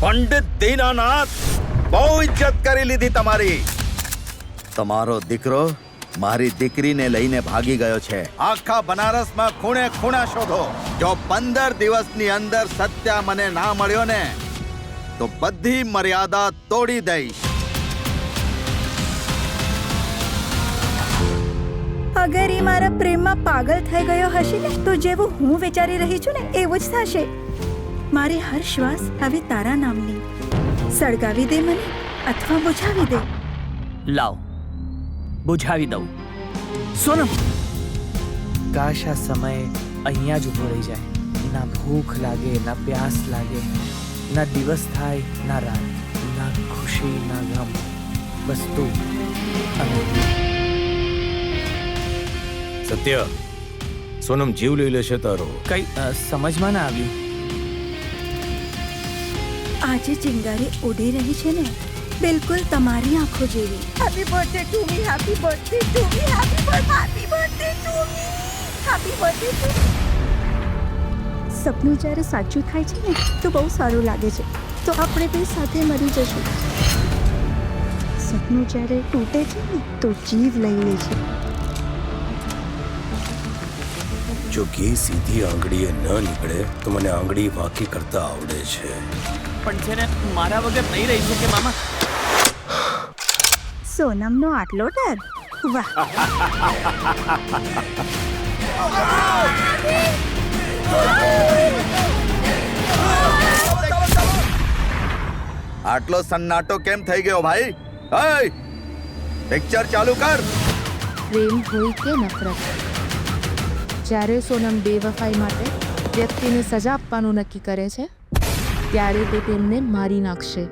પંડિત દીનાનાથ, બહુ ઇજ્જત કરી લીધી તમારી. તમારો દીકરો મારી દીકરીને લઈને ભાગી ગયો છે. આખા બનારસમાં ખૂણે ખૂણા શોધો. જો 15 દિવસની અંદર સત્ય મને ના મળ્યો ને તો બધી મર્યાદા તોડી દઈશ. અગર એ મારા પ્રેમમાં પાગલ થઈ ગયો હશે ને તો જેવું હું વિચારી રહી છું ને એવું જ થશે. મારી હર શ્વાસ હવે તારા નામની. સળગાવી દે મને અથવા બુઝાવી દે. લાવ, બુઝાવી દઉં. સોનમ, કાશ આ સમય અહીંયા જ ઊભો રહી જાય. ના ભૂખ લાગે, ના પ્યાસ લાગે, ના દિવસ થાય, ના રાત, ના ખુશી, ના ગમ. બસ તું અને સત્ય, સોનમ જીવ લઈ લેશે તારો. કઈ સમજમાં ના આવ્યું. આજે ચિંગારી ઉડી રહી છે ને બિલકુલ તમારી આંખો જેવી. Happy birthday to me, happy birthday to me, happy birthday to me, happy birthday to me. સપનું જ્યારે સાચું થાય છે ને તો બહુ સારું લાગે છે. તો આપણે બે સાથે મરી જશું. સપનું જ્યારે તૂટે છે ને તો જીવ લઈ લે છે. જો ઘી સીધી આંગળીએ ન નીકળે તો મને આંગળી વાંકી કરતા આવડે છે. પણ છે ને મારા વગર નહીં રહી શકે મામા. સોનમનો આટલો ડર? વાહ. આટલો સન્નાટો કેમ થઈ ગયો ભાઈ? હે, પિક્ચર ચાલુ કર. પ્રેમ હોય કે નફરત, જ્યારે સોનમ બેવફાઈ માટે વ્યક્તિને સજા આપવાનું નક્કી કરે છે ત્યારે તે તેમને મારી નાખશે.